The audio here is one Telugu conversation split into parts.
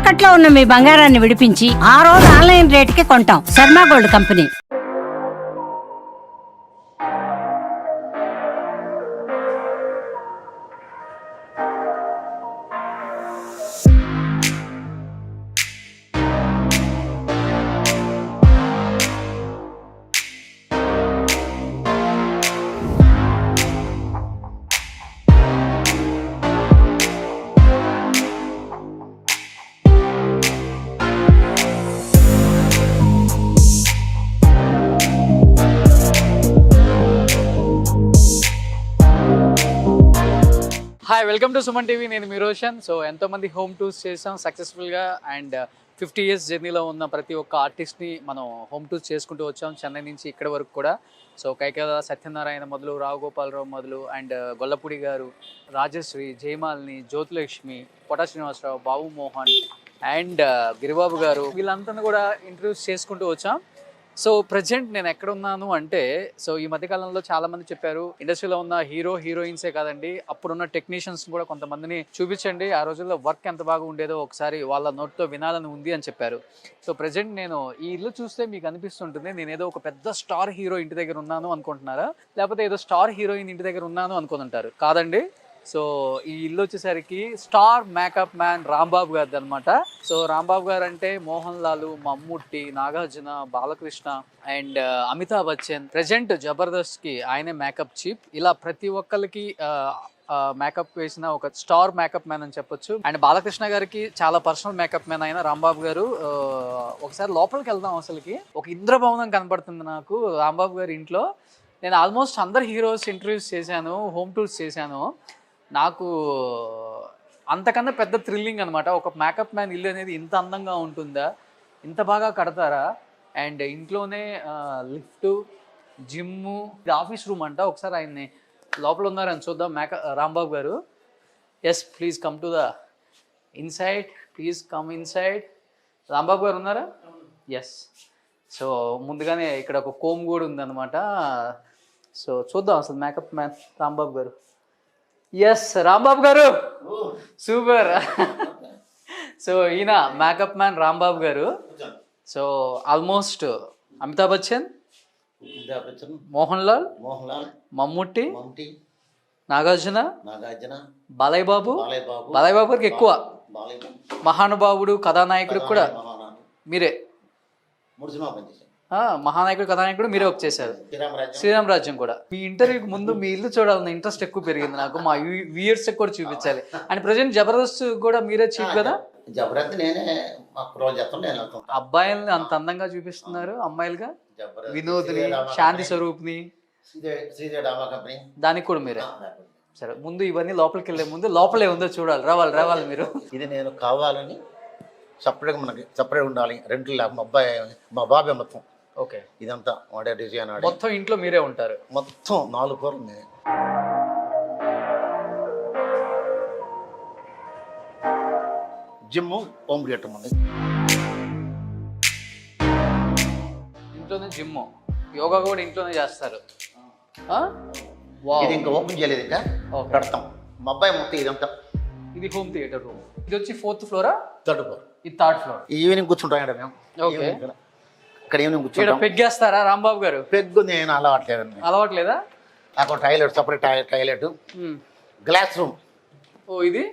తాకట్లో ఉన్న మీ బంగారాన్ని విడిపించి ఆ రోజు ఆన్లైన్ రేటుకి కొంటాం. Sharma gold company. Hi, welcome to Suman TV. నేను మీ రోషన్. సో ఎంతోమంది హోమ్ టూర్స్ చేసాం సక్సెస్ఫుల్గా. అండ్ 50 years జర్నీలో ఉన్న ప్రతి ఒక్క ఆర్టిస్ట్ని మనం హోమ్ టూర్స్ చేసుకుంటూ వచ్చాం, చెన్నై నుంచి ఇక్కడి వరకు కూడా. సో కైకల సత్యనారాయణ మొదలు, రావు గోపాలరావు మొదలు, అండ్ గొల్లపూడి గారు, రాజశ్రీ, జయమాలిని, జ్యోతిలక్ష్మి, పొటా శ్రీనివాసరావు, బాబు మోహన్ అండ్ గిరిబాబు గారు, వీళ్ళంతా కూడా ఇంట్రడ్యూస్ చేసుకుంటూ వచ్చాం. సో ప్రజెంట్ నేను ఎక్కడ ఉన్నాను అంటే, సో ఈ మధ్యకాలంలో చాలా మంది చెప్పారు ఇండస్ట్రీలో ఉన్న హీరోయిన్సే కాదండి, అప్పుడున్న టెక్నీషియన్స్ కూడా కొంతమందిని చూపించండి, ఆ రోజుల్లో వర్క్ ఎంత బాగా ఉండేదో ఒకసారి వాళ్ళ నోట్తో వినాలని ఉంది అని చెప్పారు. సో ప్రజెంట్ నేను ఈ ఇల్లు చూస్తే మీకు అనిపిస్తుంటుంది నేను ఏదో ఒక పెద్ద స్టార్ హీరో ఇంటి దగ్గర ఉన్నాను అనుకుంటున్నారా, లేకపోతే ఏదో స్టార్ హీరోయిన్ ఇంటి దగ్గర ఉన్నాను అనుకుంటుంటారు. కాదండి. సో ఈ ఇల్లు వచ్చేసరికి స్టార్ మేకప్ మ్యాన్ రాంబాబు గారిది అనమాట. సో రాంబాబు గారు అంటే మోహన్ లాల్, మమ్ముట్టి, నాగార్జున, బాలకృష్ణ అండ్ అమితాబ్ బచ్చన్. ప్రెజెంట్ జబర్దస్త్ కి ఆయనే మేకప్ చీఫ్. ఇలా ప్రతి ఒక్కరికి మేకప్ వేసిన ఒక స్టార్ మేకప్ మ్యాన్ అని చెప్పొచ్చు. అండ్ బాలకృష్ణ గారికి చాలా పర్సనల్ మేకప్ మ్యాన్ అయిన రాంబాబు గారు. ఒకసారి లోపలికి వెళ్దాం. అసలుకి ఒక ఇంద్రభవనం కనపడుతుంది నాకు రాంబాబు గారి ఇంట్లో. నేను ఆల్మోస్ట్ అందరు హీరోస్ ఇంటర్వ్యూస్ చేశాను, హోమ్ టూర్స్ చేశాను. నాకు అంతకన్నా పెద్ద థ్రిల్లింగ్ అనమాట. ఒక మేకప్ మ్యాన్ ఇల్లు అనేది ఇంత అందంగా ఉంటుందా, ఇంత బాగా కడతారా. అండ్ ఇంట్లోనే లిఫ్ట్, జిమ్ము, ఇది ఆఫీస్ రూమ్ అంట. ఒకసారి ఆయన్ని లోపల ఉన్నారని చూద్దాం. Rambabu garu. Yes, please come to the inside, please come inside. Rambabu garu ఉన్నారా? ఎస్. సో ముందుగానే ఇక్కడ ఒక కోమ్ కూడా ఉందన్నమాట. సో చూద్దాం అసలు makeup man Rambabu garu. Yes, Rambabu గారు, సూపర్. సో ఈయన మేకప్ మ్యాన్ రాంబాబు గారు. సో ఆల్మోస్ట్ అమితాబ్ బచ్చన్, మోహన్ లాల్, మమ్ముట్టి, నాగార్జున, బాలయ్య బాబు గారికి ఎక్కువ. మహానుభావుడు కథానాయకుడు కూడా మీరే. మహానాయకుడు కథానాయకుడు మీరే ఒక చేశారు. శ్రీరామ్ రాజ్యం కూడా. మీ ఇంటర్వ్యూకి ముందు మీ ఇల్లు చూడాలన్న ఇంట్రెస్ట్ ఎక్కువ పెరిగింది నాకు. మా వ్యూయర్స్ కూడా చూపించాలి. అండ్ ప్రజెంట్ జబర్దస్త్ కూడా మీరే చీఫ్ కదా. అబ్బాయిల్ని అంత అందంగా చూపిస్తున్నారు, అమ్మాయిలుగా వినోద్ని, శాంతి స్వరూప్ని, దానికి కూడా మీరే. సరే, ముందు ఇవన్నీ లోపలికి వెళ్ళే ముందు లోపలే ఉందో చూడాలి. రావాలి మీరు. ఇది నేను కావాలని సపరేట్గా మనకి సపరేట్ ఉండాలి. రెంట్లు మా బాబాయ్ మొత్తం. ఓకే, ఇదంతా వాడే డిజైన్. మొత్తం ఇంట్లో మీరే ఉంటారు. మొత్తం 4 ఫ్లోర్లు ఉంది. జిమ్, హోమ్ థియేటర్ ఉంది. ఇంట్లోనే జిమ్, యోగా కూడా ఇంట్లోనే చేస్తారు. ఇది ఇంకా ఓపెన్ చేయలేదు, ఇంకా పెడతాం. మా అబ్బాయి మొత్తం ఇదంతా. ఇది హోమ్ థియేటర్ రూమ్. ఇది వచ్చి 4th ఫ్లోరా? 3rd floor. ఇది 3rd ఫ్లోర్. ఈవినింగ్ కూర్చుంటాం మేము. ఓకే, ఇక్కడ ఈవినింగ్ కూర్చుంటాం. పెగ్గేస్తారా రాంబాబు గారు? పెగ్గు నేను అలవాట్లేదా? నాకు toilet, separate toilet, glass room. ఓ, ఇది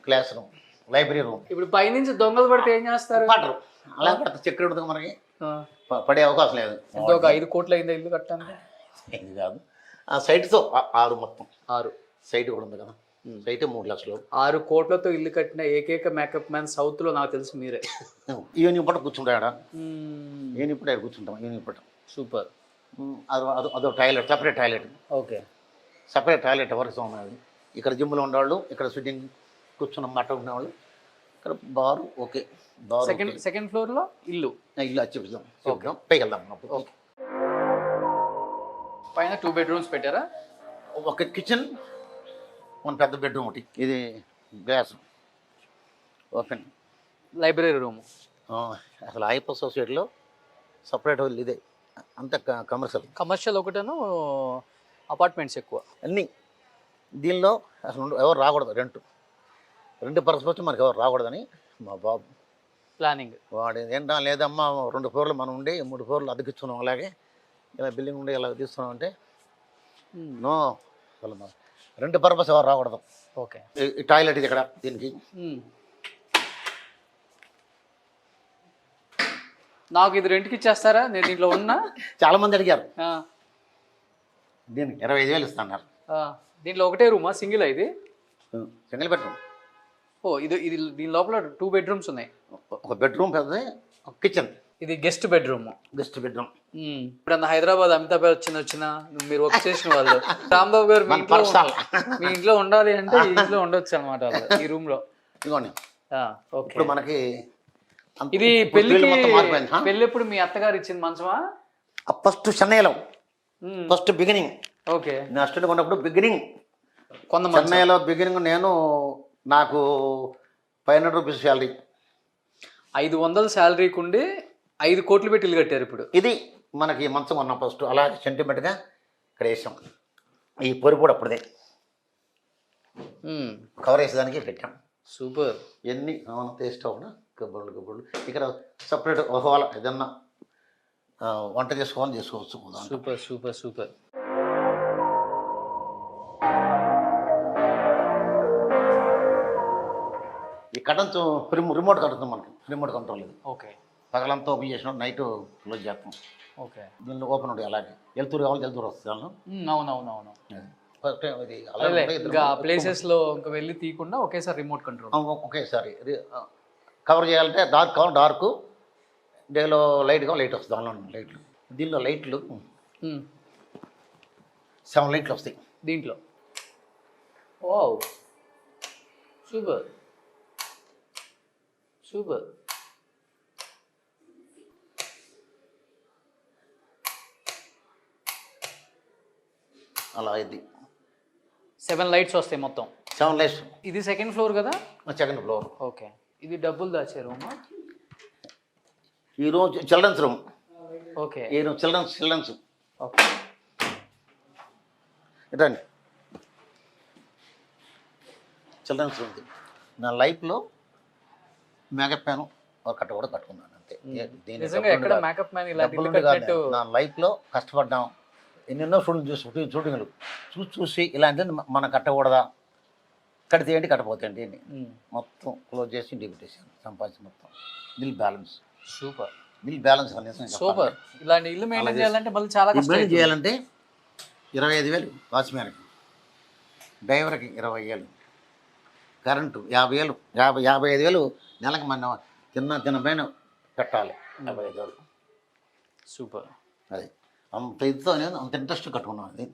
క్లాస్ రూమ్, లైబ్రరీ రూమ్. ఇప్పుడు పైనుంచి దొంగలు పడితే ఏం చేస్తారు? పడరు. అలా పడితే చక్కెర ఉంటుంది మనకి, పడే అవకాశం లేదు. ఒక 5 కోట్ల అయిందా ఇల్లు కట్టడానికి? ఇది కాదు, ఆ సైట్తో 6 మొత్తం. 6 సైట్ కూడా ఉంది కదా. సైట్ 3 లక్షలు. 6 కోట్లతో ఇల్లు కట్టిన ఏకైక మేకప్ మ్యాన్ సౌత్ లో నాకు తెలిసి మీరే. ఈవినింగ్ పూట కూర్చుంటాడా? ఈవినింగ్ పూట కూర్చుంటాం. ఈవినింగ్ పూట సూపర్. అదో toilet, separate toilet. Okay, separate toilet వరకు ఉన్నది. ఇక్కడ జిమ్లో ఉండేవాళ్ళు, ఇక్కడ షూటింగ్ కూర్చున్న మాట ఉండేవాళ్ళు, ఇక్కడ బారు. ఓకే, బారు. సెకండ్ ఫ్లోర్ లో ఇల్లు చూపిద్దాం. పైకి వెళ్దాం. ఓకే, పైన 2 bedrooms పెట్టారా? ఒక కిచెన్, 1 పెద్ద బెడ్రూమ్ ఒకటి. ఇది గ్యాస్ ఓపెన్. Library room. అసలు ఐపో సొసైటీలో సపరేట్ ఇదే అంత కమర్షియల్ ఒకటేను, అపార్ట్మెంట్స్ ఎక్కువ అన్నీ. దీనిలో అసలు ఎవరు రాకూడదు. రెంట్ పర్పస్ వచ్చి మనకి ఎవరు రాకూడదని మా బాబు ప్లానింగ్. వాడు ఏంటా లేదమ్మా 2 ఫ్లోర్లు మనం ఉండి 3 ఫ్లోర్లు అద్దెకిస్తున్నాం, అలాగే ఇలా బిల్డింగ్ ఉండి ఇలా తీస్తున్నాం అంటే నో, అసలు రెండు పర్పస్ ఎవరు రాకూడదు. ఓకే. ఈ టాయిలెట్ ఇది ఇక్కడ దీనికి. నాకు ఇది రెంట్కి ఇచ్చేస్తారా? నేను దీంట్లో ఉన్నా. చాలా మంది అడిగారు, ఆ, దీనికి 25,000 ఇస్తున్నారు. ఆ. దీంట్లో ఒకటే రూమా? సింగిల్ ఇది? Single bedroom. ఓ ఇది ఇది దీని లోపల 2 బెడ్రూమ్స్ ఉన్నాయి. ఒక బెడ్రూమ్ పెద్దది, ఒక కిచెన్. ఇది గెస్ట్ బెడ్రూమ్. Guest bedroom. ఇప్పుడు హైదరాబాద్ అమితాబ్ వచ్చినా మీరు వర్క్ చేసిన వాళ్ళు రాంబాబు గారు మీ ఇంట్లో ఉండాలి అంటే ఈ ఇంట్లో ఉండొచ్చు అనమాట వాళ్ళు, ఈ రూమ్ లో. ఇదిగోండి. ఓకే. ఇప్పుడు మనకి ఇది పెళ్లి ఎప్పుడు మీ అత్తగారు ఇచ్చింది మంచమా? ఫస్ట్ చెన్నైలో ఫస్ట్ బిగినింగ్. ఓకే. నేను స్టూడెంట్ ఉన్నప్పుడు బిగినింగ్ కొంత చెన్నైలో బిగినింగ్. నాకు 500 రూపీస్ శాలరీ. 500 శాలరీకి ఉండి 5 కోట్లు పెట్టి ఇల్లు కట్టారు ఇప్పుడు. ఇది మనకి మంచం ఉన్నాం ఫస్ట్, అలా సెంటిమెంట్గా ఇక్కడ వేసాం. ఈ పొరిపూడి అప్పుడుదే కవర్ వేసేదానికి పెట్టాం. సూపర్. ఎన్ని టేస్ట్ అవునా కబుర్లు ఇక్కడ సపరేట్ ఒకవేళ ఏదన్నా వంట చేసుకోవాలని చేసుకోవచ్చు. Super super super. ఈ కటన్స్ రిమోట్ కడుతుంది మనకి, రిమోట్ కంట్రోల్ ఇది. ఓకే. పగలంతా ఓపెన్ చేసినప్పుడు నైట్ క్లోజ్ చేస్తాం. ఓకే. దీనిలో ఓపెన్ ఉంటుంది, అలాగే వెళ్తూరు కావాలి వెళ్తూరు వస్తుంది. అవునవునవును. ఇది ఇంకా ప్లేసెస్ లో ఇంకా వెళ్ళి తీయకుండా ఒకేసారి రిమోట్ కంట్రోల్. ఒకేసారి కవర్ చేయాలంటే డార్క్ కావాలి డార్క్, డేలో లైట్ కావాలి లైట్ వస్తుంది. దానిలో లైట్లు, దీనిలో లైట్లు 7 లైట్లు వస్తాయి దీంట్లో. Wow, super super. అలా ఇది 7 లైట్స్ వస్తాయి మొత్తం. 7 లైట్స్. ఇది సెకండ్ ఫ్లోర్ కదా? Second floor. ఓకే. ఇది డబ్బులు దాచే రూమ్. ఈ రూమ్ చిల్డ్రన్స్ రూమ్. ఓకే. ఈ రూమ్ చిల్డ్రన్స్. ఓకే. ఇదండి చిల్డ్రన్స్ రూమ్. నా లైఫ్లో మేకప్ మ్యాన్ ఒక కట్ట కూడా కట్టుకున్నాను అంతే. నా లైఫ్లో కష్టపడ్డాం, ఎన్నెన్నో షూటింగ్లు చూసి ఇలాంటి మనం కట్టకూడదా, కడితే ఏంటి కట్టపోతే ఏంటి అని మొత్తం క్లోజ్ చేసి ఇంటికి పెట్టేసాను. సంపాదించి మొత్తం bill balance. Super. Bill balance super. ఇలాంటి ఇల్లు మెయింటైన్ చేయాలంటే మళ్ళీ చాలా మెయింటైన్ చేయాలంటే 25,000 వాచ్మ్యాన్కి, డ్రైవర్కి 20,000, కరెంటు 50,000, 55,000 నెలకు మన తిన్న పైన పెట్టాలి. 55,000. సూపర్. అది అంత ఇదితో అంత ఇంట్రెస్ట్ కట్టుకున్నాం. అది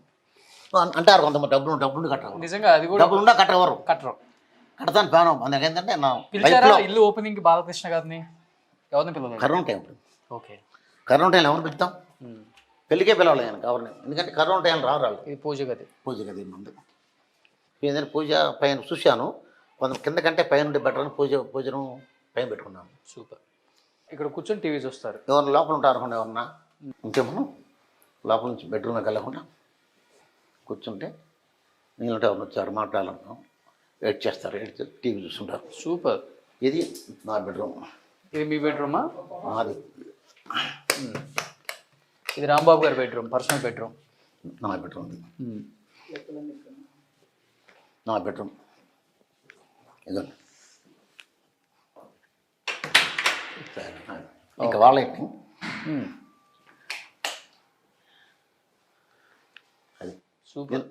అంటారు కొంతమంది డబ్బులు కట్టరు. నిజంగా అది కూడా డబ్బులున్నా కట్టరు. కడతాను ప్లాన్. అందుకే ఏంటంటే నా ఇల్లు ఓపెనింగ్ బాలకృష్ణ గారిని ఎవరిని పిలవాలి? Corona time. ఓకే. కరోనా టైంలో ఎవరు పిలుస్తాం? పెళ్ళికే పిలవాలి ఆయన ఎవరిని, ఎందుకంటే కరోనా టైం రావాలి. ఇది పూజ గది ముందు ఏంటంటే పూజ పైన చూశాను, కొంత కింద కంటే పైన ఉంటే బెటర్ అని పూజను పైన పెట్టుకున్నాను. సూపర్. ఇక్కడ కూర్చొని టీవీ చూస్తారు. ఎవరు లోపల ఉంటారు అనుకోండి, ఎవరన్నా ఇంకేమో లోపల నుంచి బెడ్రూమ్లోకి వెళ్ళకుండా కూర్చుంటే నీళ్ళంటే ఎవరు వచ్చారు మాట్లాడాలనుకున్నాం, వెయిట్ చేస్తారు, టీవీ చూస్తుంటారు. సూపర్. ఇది నా బెడ్రూమ్. ఇది మీ బెడ్రూమా? నాది. ఇది రాంబాబు గారి బెడ్రూమ్, పర్సనల్ బెడ్రూమ్. నా బెడ్రూమ్. నా బెడ్రూమ్ ఇదండి. ఇంకా వాళ్ళ అది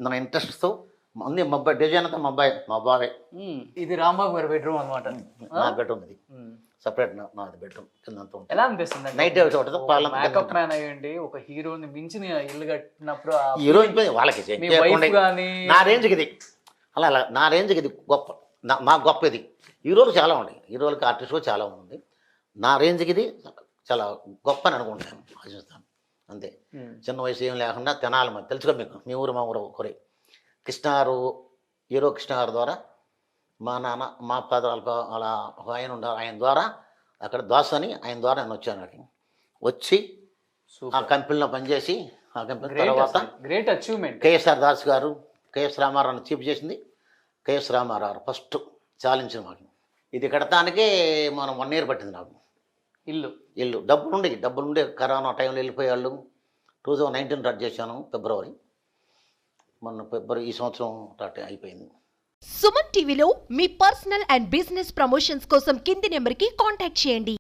నా ఇంట్రెస్ట్తో అన్ని మా అబ్బాయి డిజైన్ అంతా మా బావే. ఇది రాంబాబు గారి బెడ్రూమ్ అనమాట. నా బెడ్రూమ్ ఇది సపరేట్. నాది బెడ్రూమ్ కింద అంతా ఉంటుంది. ఎలా అనిపిస్తుంది నైట్ మేకప్ మ్యాన్ అయ్యండి ఒక హీరోని మించిన ఇల్లు కట్టినప్పుడు? హీరోయిన్ వాళ్ళకి నా రేంజ్కి ఇది అలా నా రేంజ్కి ఇది గొప్ప, మా గొప్ప ఇది. హీరోలు చాలా ఉన్నాయి, హీరోలకి ఆర్టిస్టులు చాలా ఉంది. నా రేంజ్కి ఇది చాలా గొప్ప అని అనుకుంటాను, ఆశిస్తాను అంతే. చిన్న వయసు ఏం లేకుండా తెనాలి మరి తెలుసుగా మీకు, మీ ఊరు మా ఊరు ఒకరే. కృష్ణగారు, హీరో కృష్ణగారు ద్వారా మా నాన్న మా ఫాదర్ అలా ఆయన ఉండాలి, ఆయన ద్వారా అక్కడ దోశ అని ఆయన ద్వారా నేను వచ్చాను. అక్కడికి వచ్చి ఆ కంపెనీలో పనిచేసి ఆ కంపెనీ తర్వాత గ్రేట్ అచీవ్మెంట్. కేఎస్ఆర్ దాస్ గారు, కేఎస్ రామారావు చీఫ్ చేసింది కేఎస్ రామారావు ఫస్ట్ చాలించింది మాకు. ఇది కడతానికి మనం 1 year పట్టింది నాకు. ఇల్లు డబ్బులుండే కరోనా టైంలో వెళ్ళిపోయేవాళ్ళు. 2019 రద్దు చేశాను ఫిబ్రవరి. ఫిబ్రవరి ఈ సంవత్సరం స్టార్ట్ అయిపోయింది. సుమన్ టీవీలో మీ పర్సనల్ అండ్ బిజినెస్ ప్రమోషన్స్ కోసం కింది నెంబర్కి కాంటాక్ట్ చేయండి.